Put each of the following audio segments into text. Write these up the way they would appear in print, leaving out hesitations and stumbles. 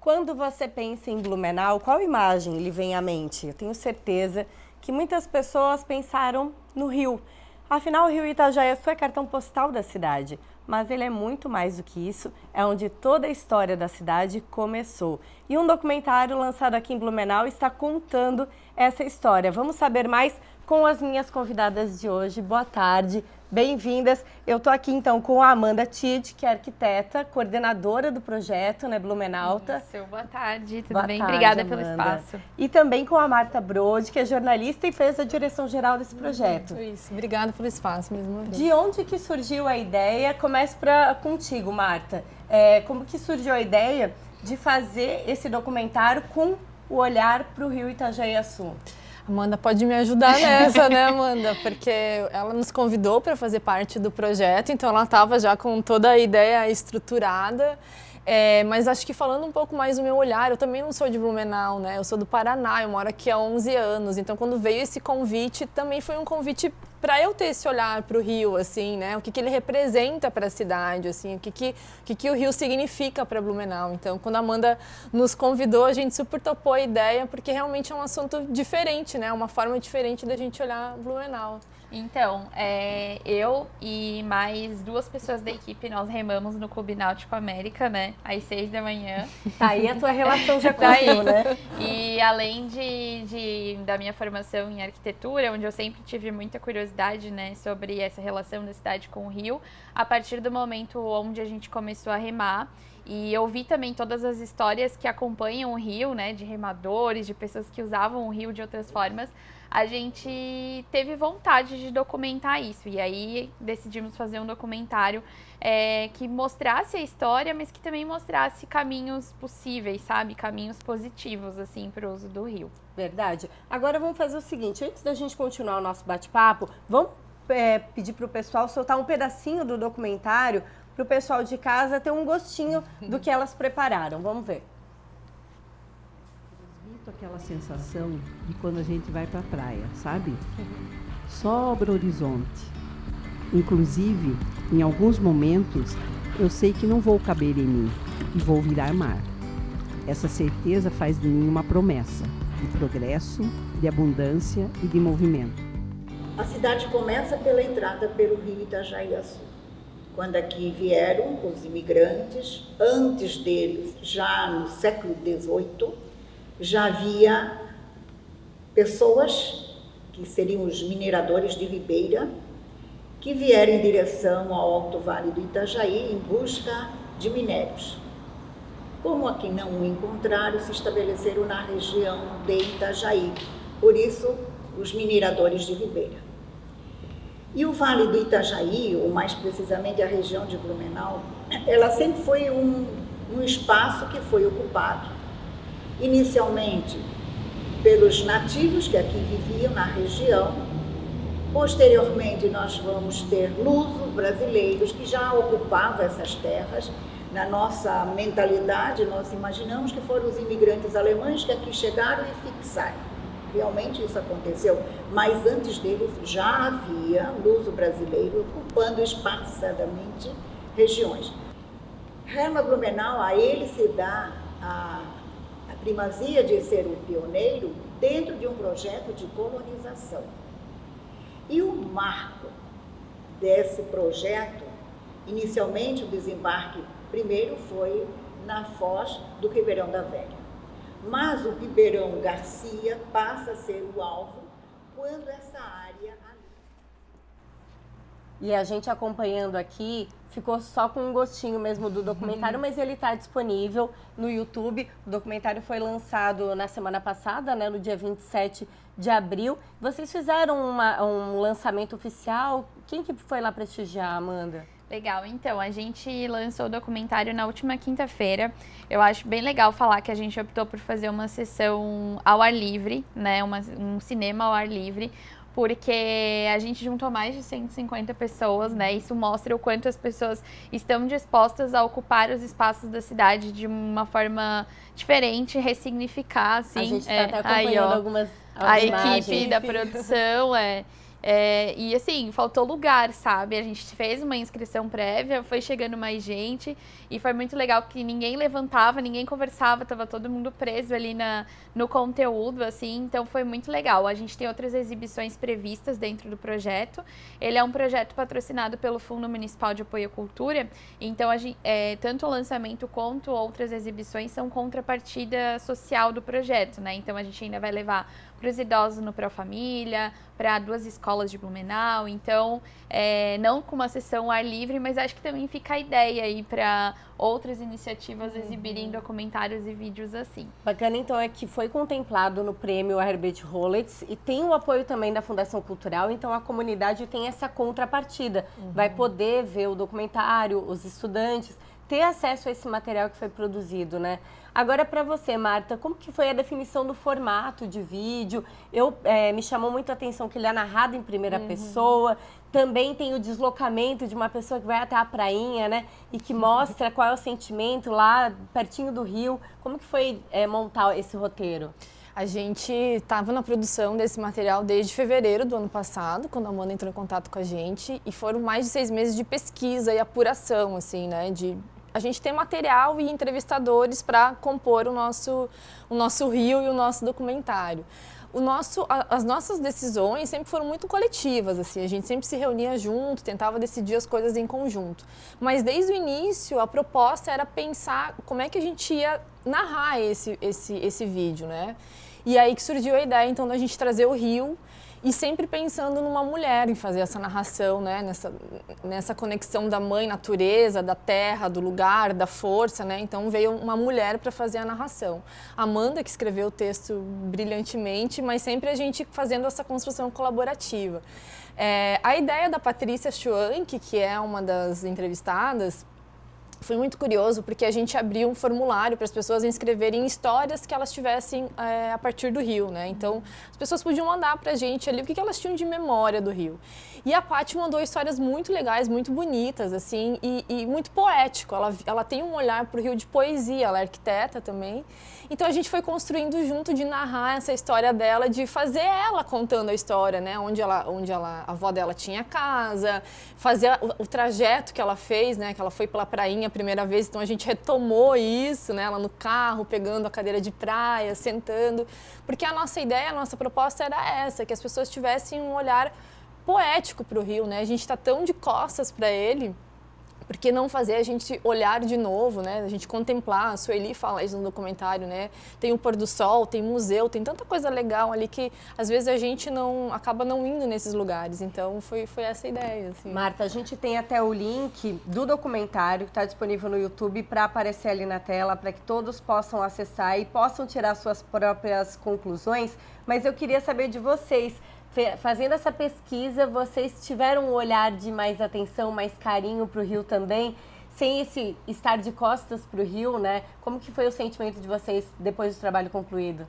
Quando você pensa em Blumenau, qual imagem lhe vem à mente? Eu tenho certeza que muitas pessoas pensaram no rio. Afinal, o rio Itajaiaçu é cartão postal da cidade, mas ele é muito mais do que isso, é onde toda a história da cidade começou. E um documentário lançado aqui em Blumenau está contando essa história. Vamos saber mais com as minhas convidadas de hoje. Boa tarde, bem-vindas. Eu estou aqui então com a Amanda Tid, que é arquiteta, coordenadora do projeto, né, Blumenauta. Isso, boa tarde, tudo Boa bem? tarde, Obrigada Amanda. pelo espaço. E também com a Marta Brode, que é jornalista e fez a direção geral desse projeto. Isso, obrigada pelo espaço mesmo. De onde que surgiu a ideia? Começo contigo, Marta. Como que surgiu a ideia de fazer esse documentário com o olhar para o rio Itajaiaçu? Amanda pode me ajudar nessa, né, Amanda? Porque ela nos convidou para fazer parte do projeto, então ela estava já com toda a ideia estruturada. Mas acho que falando um pouco mais do meu olhar, eu também não sou de Blumenau, né? Eu sou do Paraná, eu moro aqui há 11 anos. Então, quando veio esse convite, também foi um convite para eu ter esse olhar para o Rio, assim, né? O que ele representa para a cidade, assim, o que o Rio significa para Blumenau. Então, quando a Amanda nos convidou, a gente super topou a ideia, porque realmente é um assunto diferente, né? Uma forma diferente da gente olhar Blumenau. Então, eu e mais 2 pessoas da equipe, nós remamos no Clube Náutico América, né? Às 6 da manhã. Tá aí a tua relação já com o rio, né? E além da minha formação em arquitetura, onde eu sempre tive muita curiosidade, né, sobre essa relação da cidade com o rio, a partir do momento onde a gente começou a remar, e eu vi também todas as histórias que acompanham o rio, né, de remadores, de pessoas que usavam o rio de outras formas, a gente teve vontade de documentar isso. E aí decidimos fazer um documentário que mostrasse a história, mas que também mostrasse caminhos possíveis, sabe? Caminhos positivos, assim, para o uso do rio. Verdade. Agora vamos fazer o seguinte, antes da gente continuar o nosso bate-papo, vamos pedir para o pessoal soltar um pedacinho do documentário para o pessoal de casa ter um gostinho do que elas prepararam. Vamos ver. Aquela sensação de quando a gente vai para a praia, sabe? Sobra o horizonte. Inclusive, em alguns momentos, eu sei que não vou caber em mim e vou virar mar. Essa certeza faz de mim uma promessa de progresso, de abundância e de movimento. A cidade começa pela entrada pelo rio Itajaiaçu. Quando aqui vieram os imigrantes, antes deles, já no século XVIII, já havia pessoas, que seriam os mineradores de Ribeira, que vieram em direção ao Alto Vale do Itajaí em busca de minérios. Como aqui não o encontraram, se estabeleceram na região de Itajaí, por isso os mineradores de Ribeira. E o Vale do Itajaí, ou mais precisamente a região de Blumenau, ela sempre foi um espaço que foi ocupado inicialmente pelos nativos que aqui viviam na região. Posteriormente nós vamos ter luso-brasileiros que já ocupavam essas terras. Na nossa mentalidade nós imaginamos que foram os imigrantes alemães que aqui chegaram e fixaram. Realmente isso aconteceu, mas antes deles já havia luso-brasileiro ocupando espaçadamente regiões. Rema Blumenau, a ele se dá a primazia de ser o pioneiro dentro de um projeto de colonização. E o marco desse projeto, inicialmente o desembarque primeiro foi na foz do Ribeirão da Velha. Mas o Ribeirão Garcia passa a ser o alvo quando essa área... E a gente acompanhando aqui, ficou só com um gostinho mesmo do documentário, mas ele está disponível no YouTube. O documentário foi lançado na semana passada, né, no dia 27 de abril. Vocês fizeram um lançamento oficial? Quem que foi lá prestigiar, Amanda? Legal, então, a gente lançou o documentário na última quinta-feira. Eu acho bem legal falar que a gente optou por fazer uma sessão ao ar livre, né, um cinema ao ar livre, porque a gente juntou mais de 150 pessoas, né? Isso mostra o quanto as pessoas estão dispostas a ocupar os espaços da cidade de uma forma diferente, ressignificar, assim. A gente está até acompanhando algumas a imagens. equipe da produção, E assim, faltou lugar, sabe? A gente fez uma inscrição prévia, foi chegando mais gente e foi muito legal que ninguém levantava, ninguém conversava, tava todo mundo preso ali no conteúdo, assim, então foi muito legal. A gente tem outras exibições previstas dentro do projeto. Ele é um projeto patrocinado pelo Fundo Municipal de Apoio à Cultura, então tanto o lançamento quanto outras exibições são contrapartida social do projeto, né? Então a gente ainda vai levar para os idosos no Pró-Família, para 2 escolas de Blumenau, então não com uma sessão ao ar livre, mas acho que também fica a ideia aí para outras iniciativas exibirem documentários e vídeos assim. Bacana, então, é que foi contemplado no prêmio Herbert Rollins e tem o apoio também da Fundação Cultural, então a comunidade tem essa contrapartida, vai poder ver o documentário, os estudantes, ter acesso a esse material que foi produzido, né? Agora, para você, Marta, como que foi a definição do formato de vídeo? Me chamou muito a atenção que ele é narrado em primeira pessoa, também tem o deslocamento de uma pessoa que vai até a prainha, né? E que mostra qual é o sentimento lá pertinho do rio. Como que foi montar esse roteiro? A gente estava na produção desse material desde fevereiro do ano passado, quando a Amanda entrou em contato com a gente, e foram mais de 6 meses de pesquisa e apuração, assim, né? A gente tem material e entrevistadores para compor o nosso reel e o nosso documentário. As nossas decisões sempre foram muito coletivas, assim, a gente sempre se reunia junto, tentava decidir as coisas em conjunto. Mas desde o início a proposta era pensar como é que a gente ia narrar esse vídeo, né? E aí que surgiu a ideia, então, da gente trazer o rio e sempre pensando numa mulher, em fazer essa narração, né? Nessa conexão da mãe natureza, da terra, do lugar, da força, né? Então veio uma mulher para fazer a narração. A Amanda, que escreveu o texto brilhantemente, mas sempre a gente fazendo essa construção colaborativa. A ideia da Patrícia Schwank, que é uma das entrevistadas, foi muito curioso porque a gente abriu um formulário para as pessoas inscreverem histórias que elas tivessem a partir do rio, né? Então, as pessoas podiam mandar para a gente ali o que elas tinham de memória do rio. E a Paty mandou histórias muito legais, muito bonitas, assim, e muito poético. Ela tem um olhar para o rio de poesia, ela é arquiteta também. Então, a gente foi construindo junto de narrar essa história dela, de fazer ela contando a história, né? Onde a avó dela tinha casa, fazer o trajeto que ela fez, né? Que ela foi pela prainha a primeira vez, então a gente retomou isso, né? Ela no carro, pegando a cadeira de praia, sentando, porque a nossa ideia, a nossa proposta era essa, que as pessoas tivessem um olhar poético para o rio, né? A gente está tão de costas para ele, por que não fazer a gente olhar de novo, né? A gente contemplar, a Sueli fala isso no documentário, né? Tem o pôr do sol, tem museu, tem tanta coisa legal ali que às vezes a gente acaba não indo nesses lugares. Então foi essa a ideia, assim. Marta, a gente tem até o link do documentário que está disponível no YouTube para aparecer ali na tela, para que todos possam acessar e possam tirar suas próprias conclusões. Mas eu queria saber de vocês, fazendo essa pesquisa, vocês tiveram um olhar de mais atenção, mais carinho para o rio também, sem esse estar de costas para o rio, né? Como que foi o sentimento de vocês depois do trabalho concluído?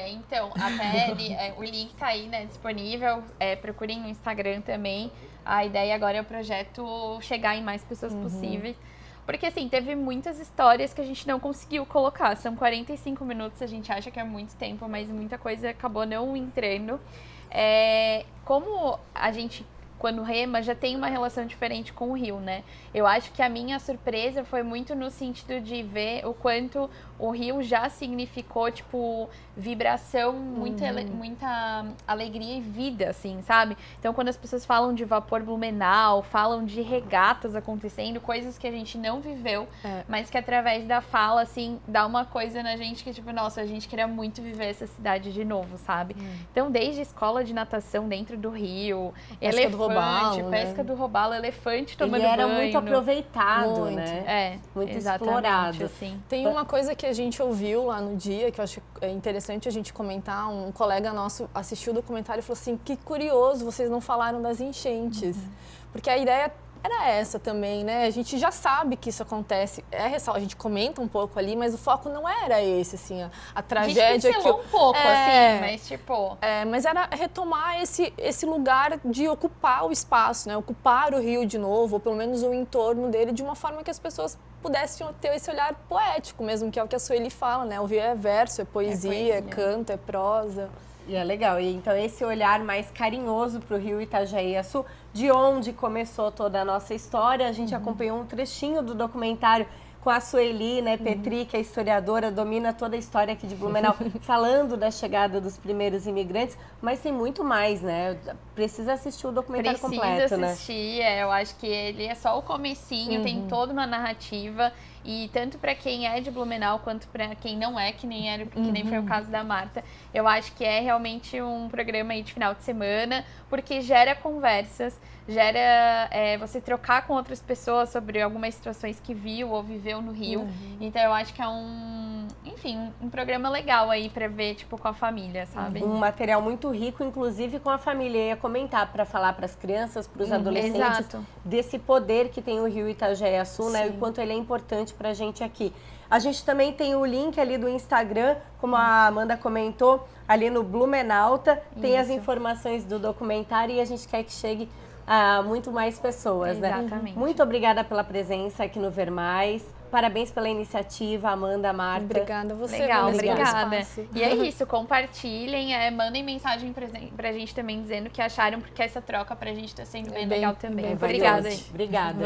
Então, até o link tá aí, né, disponível, procurem no Instagram também. A ideia agora é o projeto chegar em mais pessoas possíveis. Porque, assim, teve muitas histórias que a gente não conseguiu colocar. São 45 minutos, a gente acha que é muito tempo, mas muita coisa acabou não entrando. Como a gente, quando rema, já tem uma relação diferente com o rio, né? Eu acho que a minha surpresa foi muito no sentido de ver o quanto o rio já significou, tipo, vibração, muita alegria e vida, assim, sabe? Então, quando as pessoas falam de vapor Blumenau, falam de regatas acontecendo, coisas que a gente não viveu, mas que através da fala, assim, dá uma coisa na gente que, tipo, nossa, a gente queria muito viver essa cidade de novo, sabe? Então, desde escola de natação dentro do rio, pesca do robalo, elefante tomando banho. Ele era muito aproveitado, muito, né? Muito explorado. Assim. Tem uma coisa que a gente ouviu lá no dia, que eu acho interessante a gente comentar, um colega nosso assistiu o documentário e falou assim, que curioso, vocês não falaram das enchentes. Porque a ideia era essa também, né? A gente já sabe que isso acontece, a gente comenta um pouco ali, mas o foco não era esse, assim, a tragédia. A gente pincelou um pouco, assim, mas tipo... mas era retomar esse lugar de ocupar o espaço, né? Ocupar o rio de novo, ou pelo menos o entorno dele, de uma forma que as pessoas pudessem ter esse olhar poético mesmo, que é o que a Sueli fala, né? O rio é verso, é poesia, é canto, é prosa. E é legal. E então esse olhar mais carinhoso para o Rio Itajaí-Açu, de onde começou toda a nossa história, a gente acompanhou um trechinho do documentário com a Sueli, né, Petri, que é historiadora, domina toda a história aqui de Blumenau, falando da chegada dos primeiros imigrantes, mas tem muito mais, né? Precisa assistir o documentário completo, Precisa né? assistir, eu acho que ele é só o comecinho, tem toda uma narrativa, e tanto para quem é de Blumenau quanto para quem não é, que nem foi o caso da Marta, eu acho que é realmente um programa aí de final de semana, porque gera conversas, gera você trocar com outras pessoas sobre algumas situações que viu ou viveu no Rio. Então eu acho que é um programa legal aí pra ver, tipo, com a família, sabe? Um material muito rico, inclusive com a família. Eu ia comentar para falar para as crianças, para os adolescentes, exato. desse poder que tem o Rio Itajaí-Açu, né? E o quanto ele é importante para a gente aqui. A gente também tem o link ali do Instagram, como a Amanda comentou, ali no Blumenauta, tem as informações do documentário e a gente quer que chegue a muito mais pessoas, né? Exatamente. Muito obrigada pela presença aqui no Ver Mais. Parabéns pela iniciativa, Amanda, Marta. Obrigada a você. Legal, Vanessa, pelo obrigada. espaço. E é isso, compartilhem, mandem mensagem pra gente também dizendo o que acharam, porque essa troca pra gente tá sendo bem legal também. bem Obrigada aí. Obrigada.